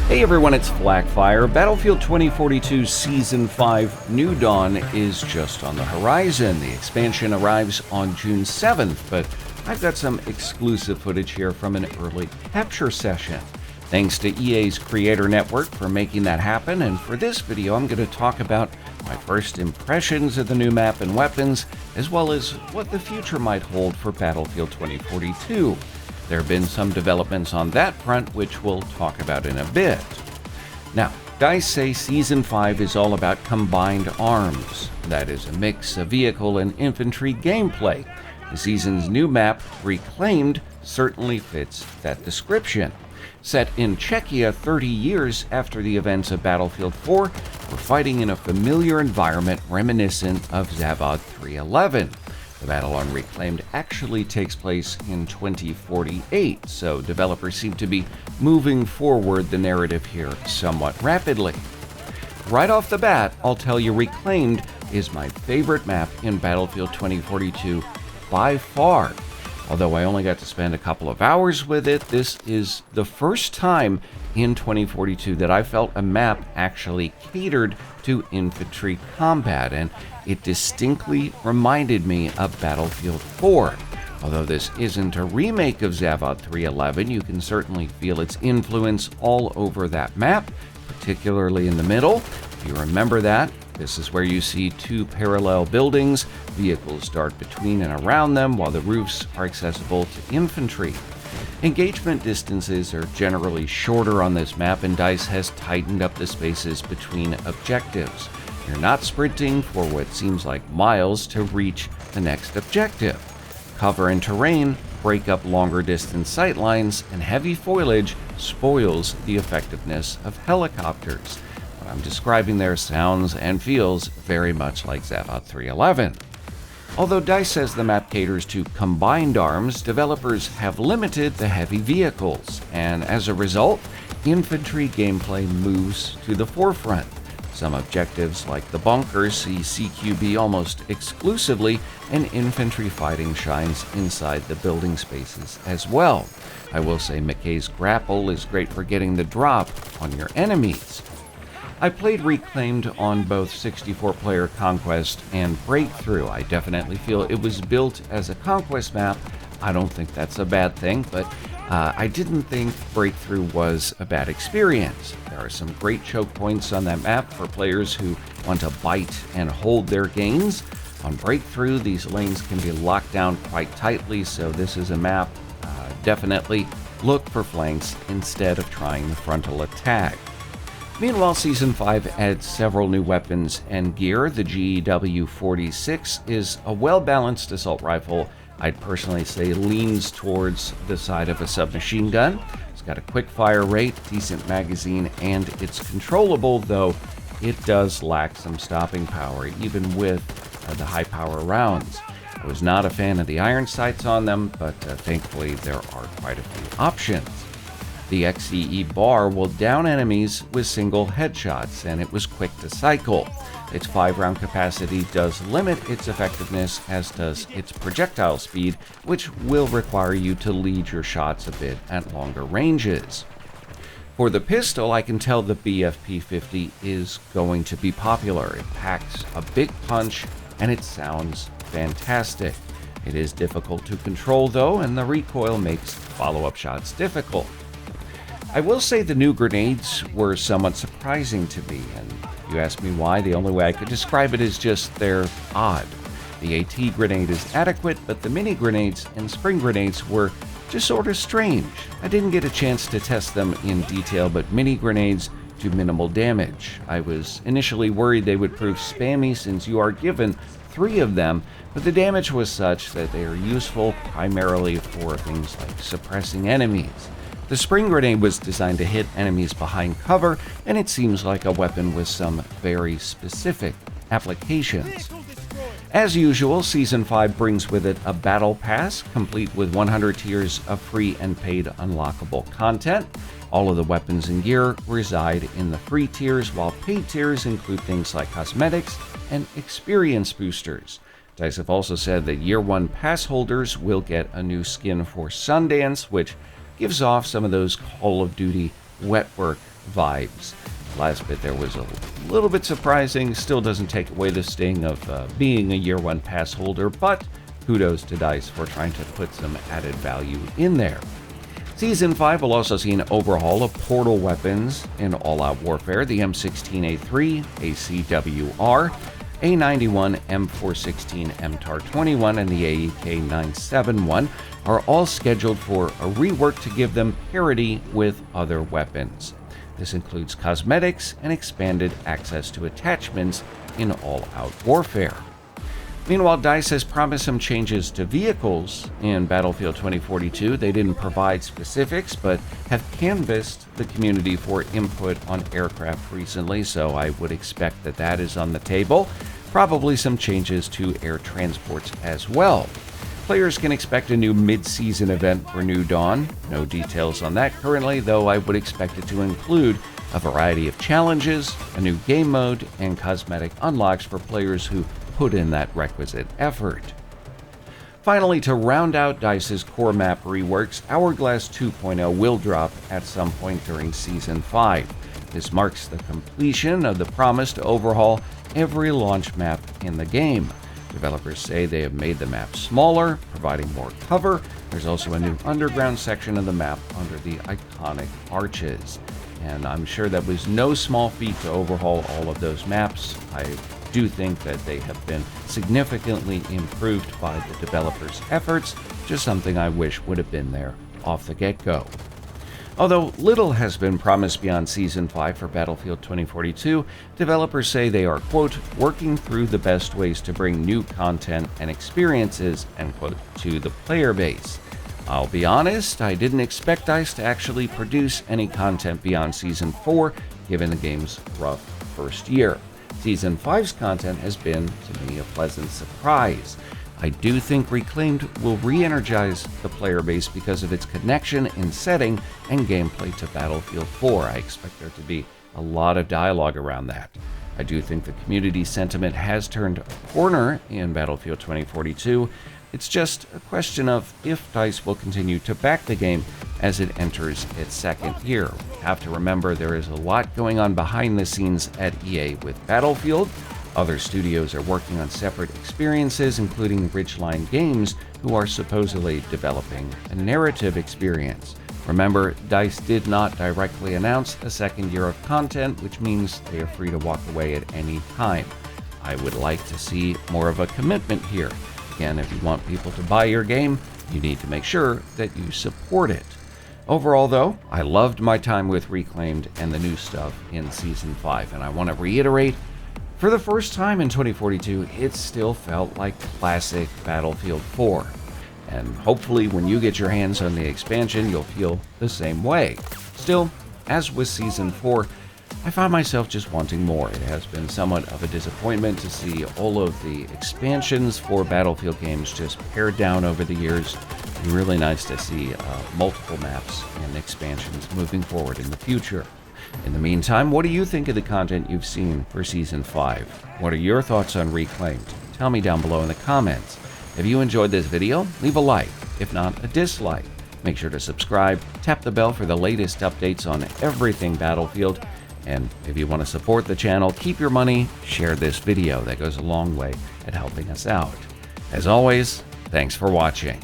Hey everyone, it's Blackfire. Battlefield 2042's Season 5 New Dawn is just on the horizon. The expansion arrives on June 7th, but I've got some exclusive footage here from an early capture session. Thanks to EA's Creator Network for making that happen, and for this video I'm going to talk about my first impressions of the new map and weapons, as well as what the future might hold for Battlefield 2042. There have been some developments on that front, which we'll talk about in a bit. Now, DICE say Season 5 is all about combined arms. That is a mix of vehicle and infantry gameplay. The season's new map, Reclaimed, certainly fits that description. Set in Czechia 30 years after the events of Battlefield 4, we're fighting in a familiar environment reminiscent of Zavod 311. The battle on Reclaimed actually takes place in 2048, so developers seem to be moving forward the narrative here somewhat rapidly. Right off the bat, I'll tell you Reclaimed is my favorite map in Battlefield 2042 by far. Although I only got to spend a couple of hours with it, this is the first time in 2042 that I felt a map actually catered to infantry combat, and it distinctly reminded me of Battlefield 4. Although this isn't a remake of Zavod 311, you can certainly feel its influence all over that map, particularly in the middle. If you remember that, this is where you see two parallel buildings. Vehicles dart between and around them, while the roofs are accessible to infantry. Engagement distances are generally shorter on this map, and DICE has tightened up the spaces between objectives. You're not sprinting for what seems like miles to reach the next objective. Cover and terrain break up longer distance sight lines, and heavy foliage spoils the effectiveness of helicopters. What I'm describing there sounds and feels very much like Zavod 311. Although DICE says the map caters to combined arms, developers have limited the heavy vehicles, and as a result, infantry gameplay moves to the forefront. Some objectives, like the bunkers, see CQB almost exclusively, and infantry fighting shines inside the building spaces as well. I will say McKay's grapple is great for getting the drop on your enemies. I played Reclaimed on both 64-player Conquest and Breakthrough. I definitely feel it was built as a Conquest map. I don't think that's a bad thing, but I didn't think Breakthrough was a bad experience. There are some great choke points on that map for players who want to bite and hold their gains. On Breakthrough, these lanes can be locked down quite tightly, so this is a map. Definitely look for flanks instead of trying the frontal attack. Meanwhile, Season 5 adds several new weapons and gear. The GEW-46 is a well-balanced assault rifle. I'd personally say leans towards the side of a submachine gun. It's got a quick fire rate, decent magazine, and it's controllable, though it does lack some stopping power, even with the high-power rounds. I was not a fan of the iron sights on them, but thankfully there are quite a few options. The XCE bar will down enemies with single headshots, and it was quick to cycle. Its 5-round capacity does limit its effectiveness, as does its projectile speed, which will require you to lead your shots a bit at longer ranges. For the pistol, I can tell the BFP-50 is going to be popular. It packs a big punch, and it sounds fantastic. It is difficult to control, though, and the recoil makes follow-up shots difficult. I will say the new grenades were somewhat surprising to me, and if you ask me why, the only way I could describe it is just they're odd. The AT grenade is adequate, but the mini grenades and spring grenades were just sort of strange. I didn't get a chance to test them in detail, but mini grenades do minimal damage. I was initially worried they would prove spammy since you are given 3 of them, but the damage was such that they are useful primarily for things like suppressing enemies. The spring grenade was designed to hit enemies behind cover, and it seems like a weapon with some very specific applications. As usual, Season 5 brings with it a battle pass, complete with 100 tiers of free and paid unlockable content. All of the weapons and gear reside in the free tiers, while paid tiers include things like cosmetics and experience boosters. DICE have also said that Year 1 pass holders will get a new skin for Sundance, which gives off some of those Call of Duty wet work vibes. Last bit there was a little bit surprising, still doesn't take away the sting of being a year one pass holder, but kudos to DICE for trying to put some added value in there. Season 5 will also see an overhaul of portal weapons in All-Out Warfare. The M16A3, ACWR, A91, M416, MTAR-21, and the AEK-971 are all scheduled for a rework to give them parity with other weapons. This includes cosmetics and expanded access to attachments in All-Out Warfare. Meanwhile, DICE has promised some changes to vehicles in Battlefield 2042. They didn't provide specifics, but have canvassed the community for input on aircraft recently, so I would expect that that is on the table. Probably some changes to air transports as well. Players can expect a new mid-season event for New Dawn. No details on that currently, though I would expect it to include a variety of challenges, a new game mode, and cosmetic unlocks for players who put in that requisite effort. Finally, to round out DICE's core map reworks, Hourglass 2.0 will drop at some point during Season 5. This marks the completion of the promise to overhaul every launch map in the game. Developers say they have made the map smaller, providing more cover. There's also a new underground section of the map under the iconic arches. And I'm sure that was no small feat to overhaul all of those maps. I do think that they have been significantly improved by the developers' efforts, just something I wish would have been there off the get-go. Although little has been promised beyond Season 5 for Battlefield 2042, developers say they are, quote, working through the best ways to bring new content and experiences, end quote, to the player base. I'll be honest, I didn't expect DICE to actually produce any content beyond Season 4, given the game's rough first year. Season 5's content has been, to me, a pleasant surprise. I do think Reclaimed will re-energize the player base because of its connection in setting and gameplay to Battlefield 4. I expect there to be a lot of dialogue around that. I do think the community sentiment has turned a corner in Battlefield 2042. It's just a question of if DICE will continue to back the game as it enters its second year. We have to remember there is a lot going on behind the scenes at EA with Battlefield. Other studios are working on separate experiences, including Ridgeline Games, who are supposedly developing a narrative experience. Remember, DICE did not directly announce a second year of content, which means they are free to walk away at any time. I would like to see more of a commitment here. Again, if you want people to buy your game, you need to make sure that you support it. Overall, though, I loved my time with Reclaimed and the new stuff in Season 5, and I want to reiterate, for the first time in 2042, it still felt like classic Battlefield 4. And hopefully when you get your hands on the expansion, you'll feel the same way. Still, as with Season 4, I found myself just wanting more. It has been somewhat of a disappointment to see all of the expansions for Battlefield games just pared down over the years. It's really nice to see multiple maps and expansions moving forward in the future. In the meantime, what do you think of the content you've seen for Season 5? What are your thoughts on Reclaimed? Tell me down below in the comments. If you enjoyed this video, leave a like. If not, a dislike. Make sure to subscribe, tap the bell for the latest updates on everything Battlefield. And if you want to support the channel, keep your money, share this video. That goes a long way at helping us out. As always, thanks for watching.